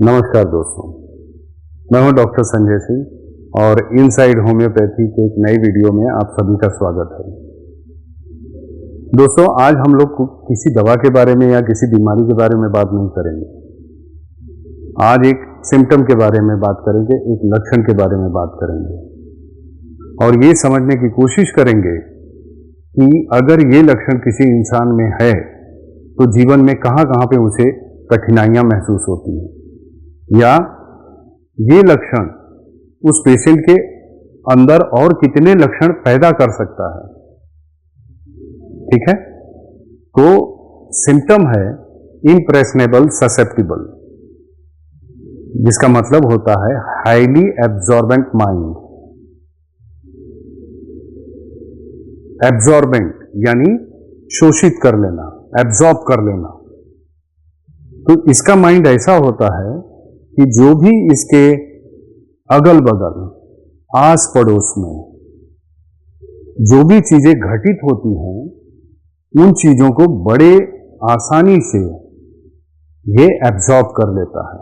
नमस्कार दोस्तों, मैं हूं डॉक्टर संजय सिंह और इनसाइड होम्योपैथी के एक नई वीडियो में आप सभी का स्वागत है। दोस्तों, आज हम लोग किसी दवा के बारे में या किसी बीमारी के बारे में बात नहीं करेंगे। आज एक सिम्टम के बारे में बात करेंगे, एक लक्षण के बारे में बात करेंगे और ये समझने की कोशिश करेंगे कि अगर ये लक्षण किसी इंसान में है तो जीवन में कहाँ कहाँ पे उसे कठिनाइयां महसूस होती हैं, या ये लक्षण उस पेशेंट के अंदर और कितने लक्षण पैदा कर सकता है। ठीक है, तो सिम्टम है इम्प्रेशनेबल ससेप्टिबल, जिसका मतलब होता है हाईली एब्जॉर्बेंट माइंड। एब्जॉर्बेंट यानी शोषित कर लेना, एब्जॉर्ब कर लेना। तो इसका माइंड ऐसा होता है कि जो भी इसके अगल बगल आस पड़ोस में जो भी चीजें घटित होती हैं, उन चीजों को बड़े आसानी से ये एब्जॉर्ब कर लेता है,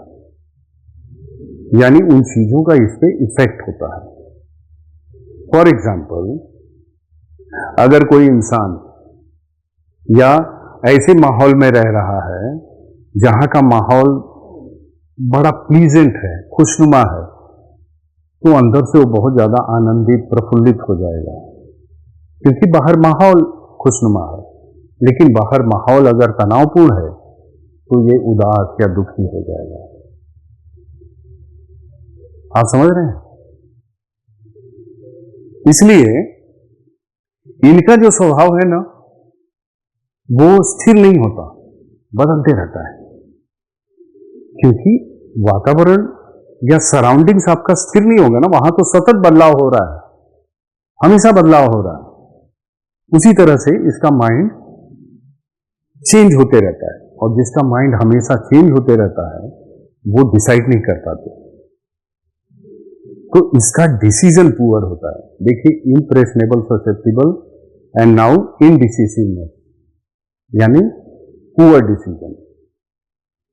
यानी उन चीजों का इस पे इफेक्ट होता है। फॉर एग्जाम्पल, अगर कोई इंसान या ऐसे माहौल में रह रहा है जहां का माहौल बड़ा प्लीजेंट है, खुशनुमा है, तो अंदर से वो बहुत ज्यादा आनंदित, प्रफुल्लित हो जाएगा, क्योंकि बाहर माहौल खुशनुमा है। लेकिन बाहर माहौल अगर तनावपूर्ण है तो ये उदास या दुखी हो जाएगा। आप समझ रहे हैं? इसलिए इनका जो स्वभाव है ना, वो स्थिर नहीं होता, बदलते रहता है, क्योंकि वातावरण या सराउंडिंग्स आपका स्थिर नहीं होगा ना, वहां तो सतत बदलाव हो रहा है, हमेशा बदलाव हो रहा है। उसी तरह से इसका माइंड चेंज होते रहता है, और जिसका माइंड हमेशा चेंज होते रहता है वो डिसाइड नहीं कर पाते, तो इसका डिसीजन पुअर होता है। देखिए, इम्प्रेशनेबल ससेप्टिबल एंड नाउ इनडिसिसिवनेस, यानी पुअर डिसीजन,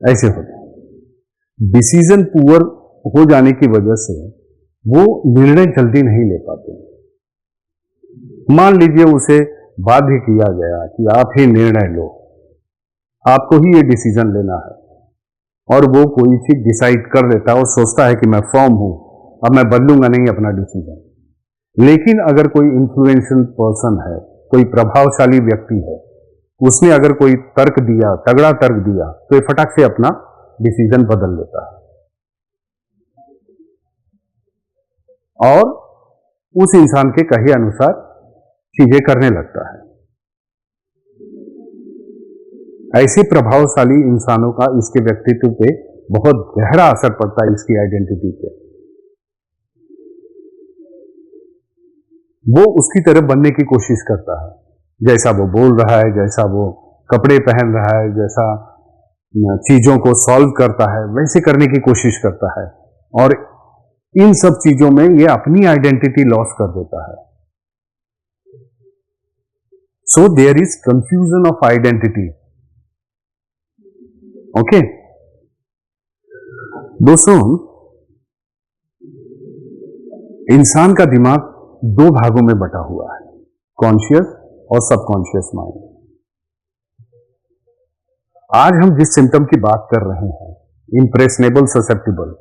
ऐसे होता है। डिसीजन पुअर हो जाने की वजह से वो निर्णय जल्दी नहीं ले पाते। मान लीजिए उसे बाध्य किया गया कि आप ही निर्णय लो, आपको ही ये डिसीजन लेना है, और वो कोई चीज डिसाइड कर लेता है और सोचता है कि मैं फर्म हूं, अब मैं बदलूंगा नहीं अपना डिसीजन। लेकिन अगर कोई इन्फ्लुएंशियल पर्सन है, कोई प्रभावशाली व्यक्ति है, उसने अगर कोई तर्क दिया, तगड़ा तर्क दिया, तो ये फटाक से अपना डिसीजन बदल लेता है और उस इंसान के कहे अनुसार चीजें करने लगता है। ऐसे प्रभावशाली इंसानों का इसके व्यक्तित्व पे बहुत गहरा असर पड़ता है, इसकी आइडेंटिटी पे। वो उसकी तरह बनने की कोशिश करता है, जैसा वो बोल रहा है, जैसा वो कपड़े पहन रहा है, जैसा चीजों को सॉल्व करता है, वैसे करने की कोशिश करता है, और इन सब चीजों में ये अपनी आइडेंटिटी लॉस कर देता है। So there is confusion of identity. Okay दोस्तों, इंसान का दिमाग दो भागों में बटा हुआ है, कॉन्शियस और सबकॉन्शियस माइंड। आज हम जिस सिम्टम की बात कर रहे हैं, इम्प्रेशनेबल ससेप्टिबल,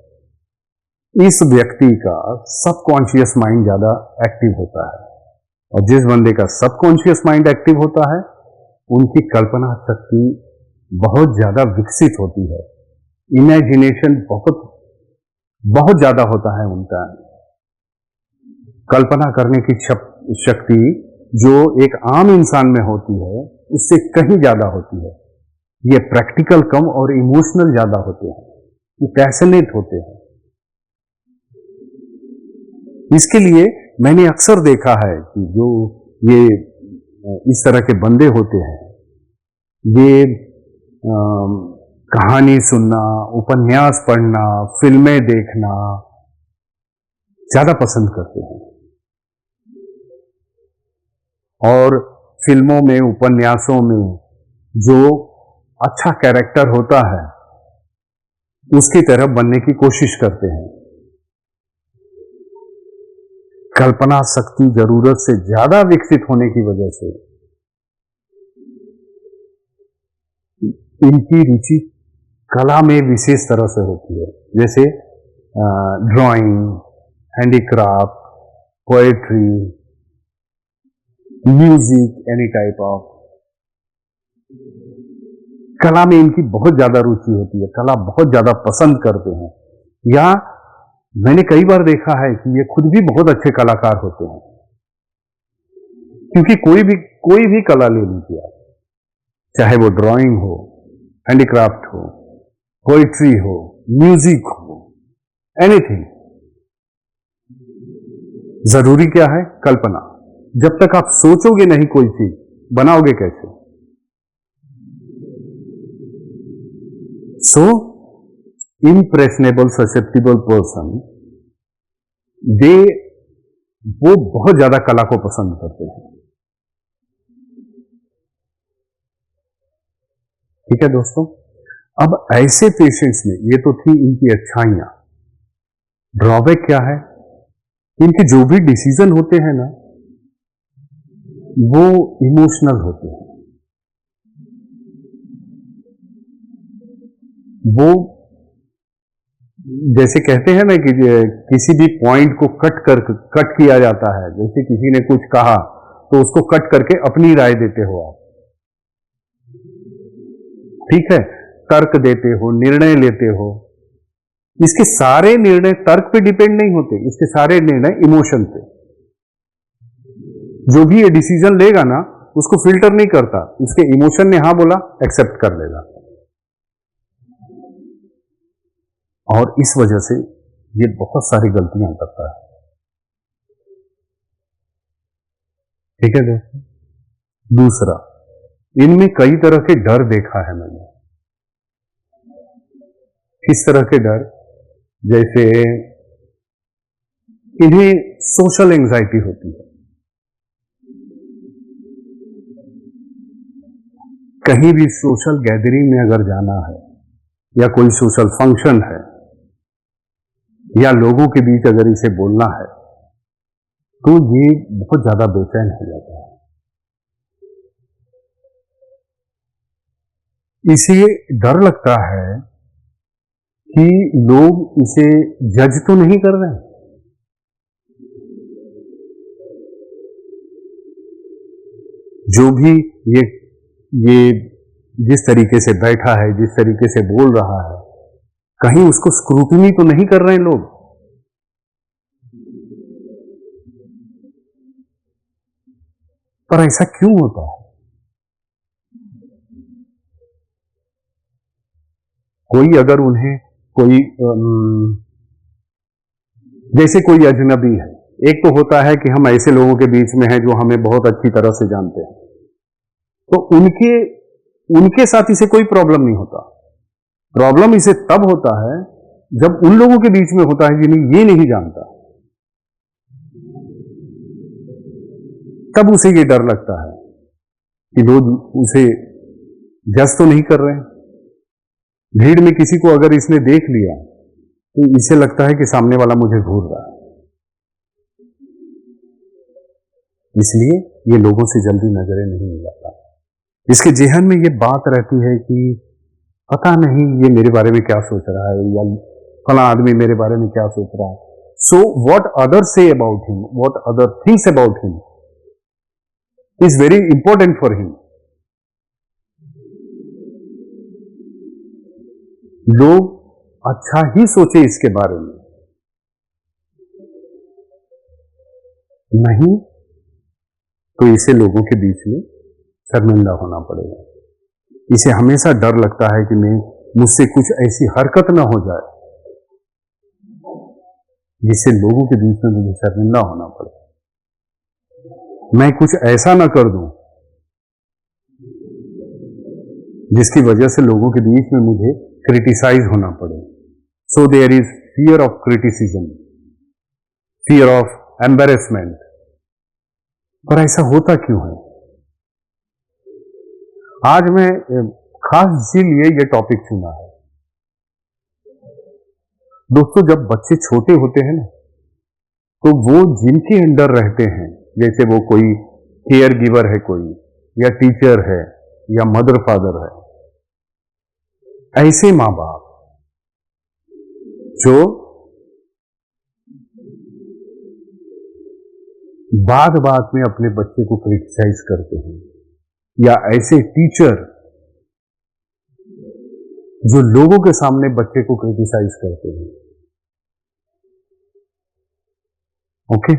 इस व्यक्ति का सबकॉन्शियस माइंड ज्यादा एक्टिव होता है, और जिस बंदे का सबकॉन्शियस माइंड एक्टिव होता है उनकी कल्पना शक्ति बहुत ज्यादा विकसित होती है, इमेजिनेशन बहुत ज्यादा होता है उनका। कल्पना करने की शक्ति जो एक आम इंसान में होती है उससे कहीं ज्यादा होती है। ये प्रैक्टिकल कम और इमोशनल ज्यादा होते हैं, ये पैशनेट होते हैं। इसके लिए मैंने अक्सर देखा है कि जो ये इस तरह के बंदे होते हैं, ये कहानी सुनना, उपन्यास पढ़ना, फिल्में देखना ज्यादा पसंद करते हैं। और फिल्मों में, उपन्यासों में जो अच्छा कैरेक्टर होता है उसकी तरह बनने की कोशिश करते हैं। कल्पना शक्ति जरूरत से ज्यादा विकसित होने की वजह से इनकी रुचि कला में विशेष तरह से होती है, जैसे drawing, handicraft, poetry, music, any type of कला में इनकी बहुत ज्यादा रुचि होती है, कला बहुत ज्यादा पसंद करते हैं। या मैंने कई बार देखा है कि ये खुद भी बहुत अच्छे कलाकार होते हैं, क्योंकि कोई भी कला ले लीजिए आप, चाहे वो ड्राइंग हो, हैंडीक्राफ्ट हो, पोइट्री हो, म्यूजिक हो, एनीथिंग, जरूरी क्या है? कल्पना। जब तक आप सोचोगे नहीं कोई चीज, बनाओगे कैसे? सो इम्प्रेशनेबल ससेप्टिबल पर्सन, वो बहुत ज्यादा कला को पसंद करते हैं। ठीक है दोस्तों, अब ऐसे पेशेंट्स में, ये तो थी इनकी अच्छाइयां, ड्रॉबैक क्या है? इनके जो भी डिसीजन होते हैं ना, वो इमोशनल होते हैं। वो जैसे कहते हैं ना कि किसी भी पॉइंट को कट किया जाता है, जैसे किसी ने कुछ कहा तो उसको कट करके अपनी राय देते हो आप, ठीक है, तर्क देते हो, निर्णय लेते हो। इसके सारे निर्णय तर्क पे डिपेंड नहीं होते, इसके सारे निर्णय इमोशन पे। जो भी ये डिसीजन लेगा ना, उसको फिल्टर नहीं करता, इसके इमोशन ने हां बोला, एक्सेप्ट कर लेगा। और इस वजह से ये बहुत सारी गलतियां करता है। ठीक है दोस्तों, दूसरा, इनमें कई तरह के डर देखा है मैंने। किस तरह के डर? जैसे इन्हें सोशल एंजाइटी होती है, कहीं भी सोशल गैदरिंग में अगर जाना है, या कोई सोशल फंक्शन है, या लोगों के बीच अगर इसे बोलना है, तो ये बहुत ज्यादा बेचैन हो जाता है। इसे डर लगता है कि लोग इसे जज तो नहीं कर रहे हैं। जो भी ये जिस तरीके से बैठा है, जिस तरीके से बोल रहा है, कहीं उसको स्क्रूटिनी तो नहीं कर रहे हैं लोग? पर ऐसा क्यों होता है? कोई अगर उन्हें कोई जैसे कोई अजनबी है, एक तो होता है कि हम ऐसे लोगों के बीच में हैं जो हमें बहुत अच्छी तरह से जानते हैं, तो उनके साथ इसे कोई प्रॉब्लम नहीं होता। प्रॉब्लम इसे तब होता है जब उन लोगों के बीच में होता है जिन्हें ये नहीं जानता, तब उसे ये डर लगता है कि लोग उसे जज तो नहीं कर रहे हैं। भीड़ में किसी को अगर इसने देख लिया तो इसे लगता है कि सामने वाला मुझे घूर रहा है, इसलिए ये लोगों से जल्दी नजरें नहीं मिलाता। इसके जेहन में ये बात रहती है कि पता नहीं ये मेरे बारे में क्या सोच रहा है, या फला आदमी मेरे बारे में क्या सोच रहा है। सो व्हाट अदर से about him, what other thinks about him is very important for him. लोग अच्छा ही सोचे इसके बारे में, नहीं तो इसे लोगों के बीच में शर्मिंदा होना पड़ेगा। इसे हमेशा डर लगता है कि मुझसे कुछ ऐसी हरकत ना हो जाए जिससे लोगों के बीच में मुझे शर्मिंदा होना पड़े, मैं कुछ ऐसा ना कर दूं जिसकी वजह से लोगों के बीच में मुझे क्रिटिसाइज होना पड़े। So there is fear of criticism, fear of embarrassment. पर ऐसा होता क्यों है? आज मैं खास इसीलिए ये टॉपिक चुना है। दोस्तों, जब बच्चे छोटे होते हैं ना, तो वो जिनके अंडर रहते हैं, जैसे वो कोई केयर गिवर है, कोई या टीचर है या मदर फादर है, ऐसे मां बाप जो बात बात में अपने बच्चे को क्रिटिसाइज करते हैं, या ऐसे टीचर जो लोगों के सामने बच्चे को क्रिटिसाइज करते हैं। ओके,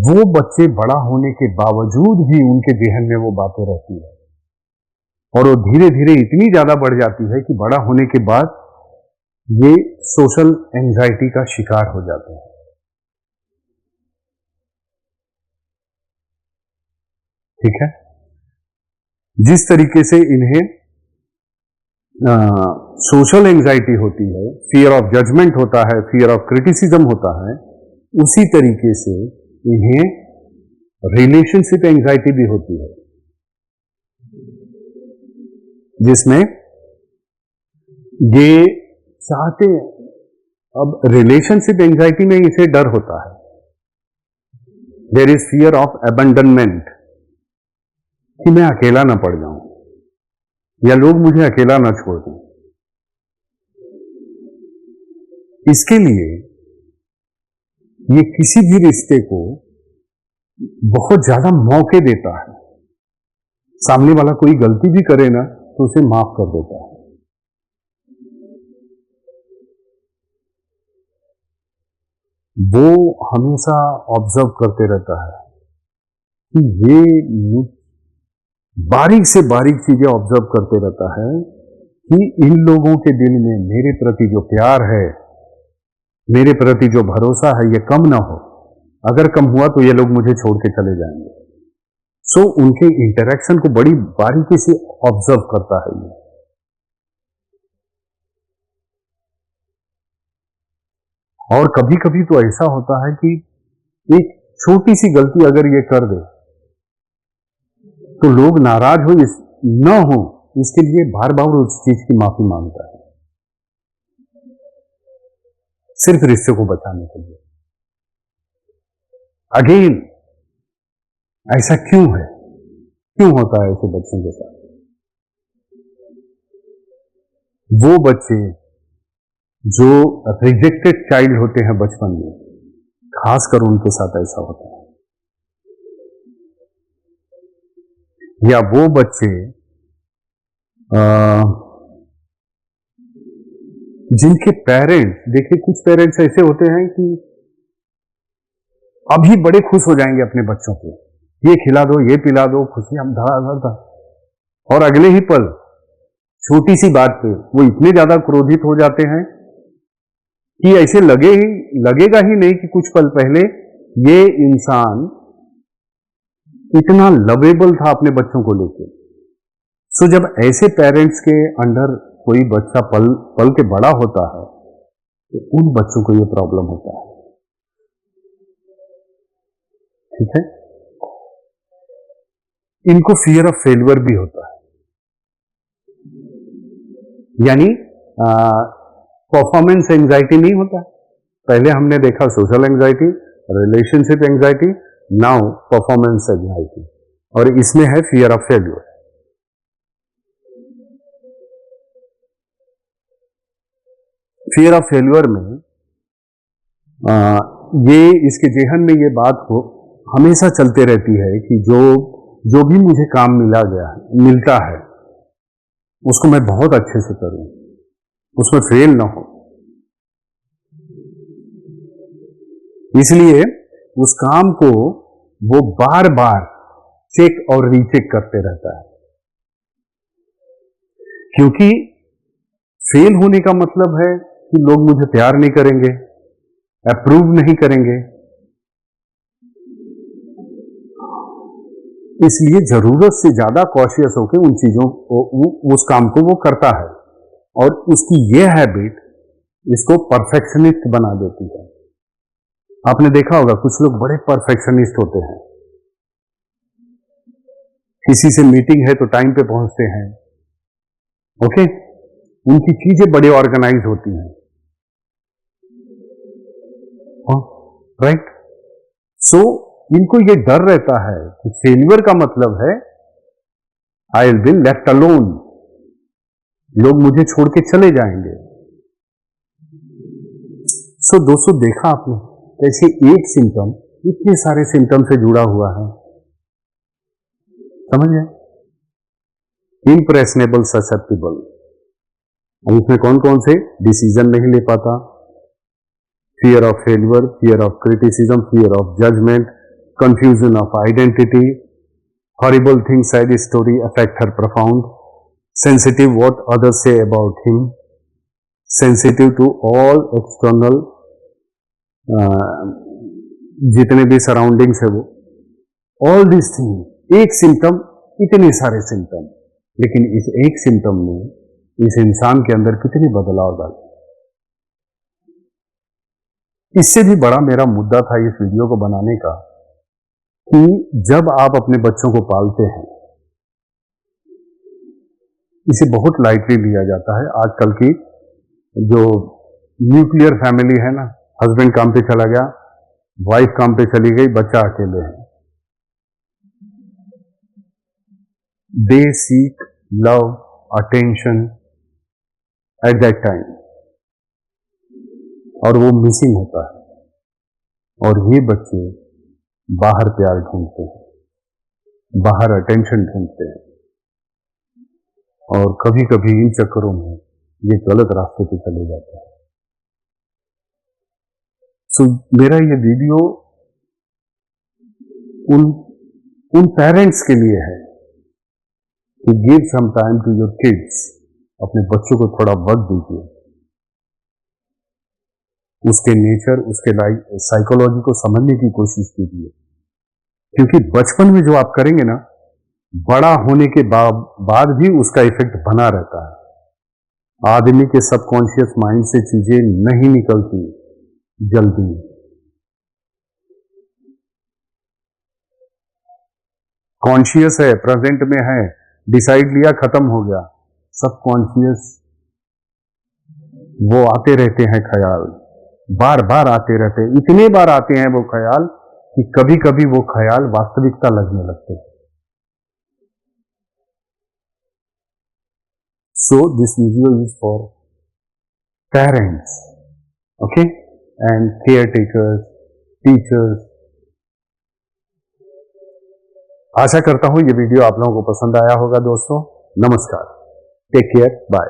वो बच्चे बड़ा होने के बावजूद भी उनके जेहन में वो बातें रहती है, और वो धीरे धीरे इतनी ज्यादा बढ़ जाती है कि बड़ा होने के बाद ये सोशल एंजाइटी का शिकार हो जाते हैं। ठीक है, जिस तरीके से इन्हें सोशल एंजाइटी होती है, फियर ऑफ जजमेंट होता है, फियर ऑफ क्रिटिसिज्म होता है, उसी तरीके से इन्हें रिलेशनशिप एंजाइटी भी होती है, जिसमें ये चाहते हैं, अब रिलेशनशिप एंजाइटी में इसे डर होता है। देयर इज फियर ऑफ अबंडनमेंट, कि मैं अकेला ना पड़ जाऊं या लोग मुझे अकेला ना छोड़ दें। इसके लिए ये किसी भी रिश्ते को बहुत ज्यादा मौके देता है। सामने वाला कोई गलती भी करे ना, तो उसे माफ कर देता है। वो हमेशा ऑब्जर्व करते रहता है कि ये बारीक से बारीक चीजें ऑब्जर्व करते रहता है कि इन लोगों के दिल में मेरे प्रति जो प्यार है, मेरे प्रति जो भरोसा है, ये कम ना हो। अगर कम हुआ तो ये लोग मुझे छोड़ के चले जाएंगे। सो उनके इंटरेक्शन को बड़ी बारीकी से ऑब्जर्व करता है ये। और कभी कभी तो ऐसा होता है कि एक छोटी सी गलती अगर ये कर दे तो लोग नाराज न हो, इसके लिए बार बार उस चीज की माफी मांगता है, सिर्फ रिश्ते को बचाने के लिए। अगेन, ऐसा क्यों है? क्यों होता है ऐसे बच्चों के साथ? वो बच्चे जो रिजेक्टेड चाइल्ड होते हैं बचपन में, खासकर उनके साथ ऐसा होता है। या वो बच्चे जिनके पेरेंट्स, देखिए कुछ पेरेंट्स ऐसे होते हैं कि अभी बड़े खुश हो जाएंगे अपने बच्चों को, ये खिला दो, ये पिला दो, खुशी हम धड़ा, और अगले ही पल छोटी सी बात पे वो इतने ज्यादा क्रोधित हो जाते हैं कि ऐसे लगेगा ही नहीं कि कुछ पल पहले ये इंसान इतना लवेबल था अपने बच्चों को लेकर। सो जब ऐसे पेरेंट्स के अंडर कोई बच्चा पल के बड़ा होता है, तो उन बच्चों को ये प्रॉब्लम होता है। ठीक है, इनको फियर ऑफ फेलियर भी होता है, यानी परफॉर्मेंस एंजाइटी नहीं होता। पहले हमने देखा social anxiety, relationship anxiety, now performance anxiety, और इसमें है fear of failure. Fear of failure में ये इसके जेहन में ये बात को हमेशा चलते रहती है कि जो भी मुझे काम मिलता है उसको मैं बहुत अच्छे से करूं, उसमें फेल ना हो। इसलिए उस काम को वो बार बार चेक और रीचेक करते रहता है, क्योंकि फेल होने का मतलब है कि लोग मुझे प्यार नहीं करेंगे, अप्रूव नहीं करेंगे। इसलिए जरूरत से ज्यादा कॉशियस होकर उन चीजों उस काम को वो करता है, और उसकी ये हैबिट इसको परफेक्शनिस्ट बना देती है। आपने देखा होगा कुछ लोग बड़े परफेक्शनिस्ट होते हैं, किसी से मीटिंग है तो टाइम पे पहुंचते हैं, ओके, उनकी चीजें बड़े ऑर्गेनाइज होती हैं, राइट। सो इनको ये डर रहता है कि फेलियर का मतलब है I will be left alone, लोग मुझे छोड़ के चले जाएंगे। सो दोस्तों, देखा आपने कैसे एक सिम्टम इतने सारे सिम्टम से जुड़ा हुआ है, समझ गए? इम्प्रेशनेबल ससेप्टिबल, अब इसमें कौन कौन से? डिसीजन नहीं ले पाता, fear of failure, fear of criticism, fear of judgement, confusion of identity, horrible things sad story affect her profound, sensitive what others say about him, sensitive to all external, जितने भी सराउंडिंग्स है वो, all this thing. एक symptom, इतने सारे symptom, लेकिन इस एक सिम्टम ने इस इंसान के अंदर कितनी बदलाव डाले। इससे भी बड़ा मेरा मुद्दा था इस वीडियो को बनाने का कि जब आप अपने बच्चों को पालते हैं, इसे बहुत लाइटली लिया जाता है। आजकल की जो न्यूक्लियर फैमिली है ना, हस्बैंड काम पे चला गया, वाइफ काम पे चली गई, बच्चा अकेले है। They seek love, attention at that time, और वो मिसिंग होता है, और ये बच्चे बाहर प्यार ढूंढते हैं, बाहर अटेंशन ढूंढते हैं, और कभी कभी इन चक्करों में ये गलत रास्ते पे चले जाते हैं। सो मेरा ये वीडियो उन पेरेंट्स के लिए है कि give some time to your kids, अपने बच्चों को थोड़ा वक्त दीजिए, उसके नेचर, उसके साइकोलॉजी को समझने की कोशिश कीजिए, क्योंकि बचपन में जो आप करेंगे ना, बड़ा होने के बाद भी उसका इफेक्ट बना रहता है। आदमी के सबकॉन्शियस माइंड से चीजें नहीं निकलती जल्दी। कॉन्शियस है, प्रेजेंट में है, डिसाइड लिया, खत्म हो गया। सबकॉन्शियस वो आते रहते हैं ख्याल, बार बार आते रहते हैं, इतने बार आते हैं वो ख्याल कि कभी कभी वो ख्याल वास्तविकता लगने लगते हैं। So this video is for parents, okay, and caretakers, teachers. आशा करता हूं ये वीडियो आप लोगों को पसंद आया होगा दोस्तों। नमस्कार, टेक केयर, बाय।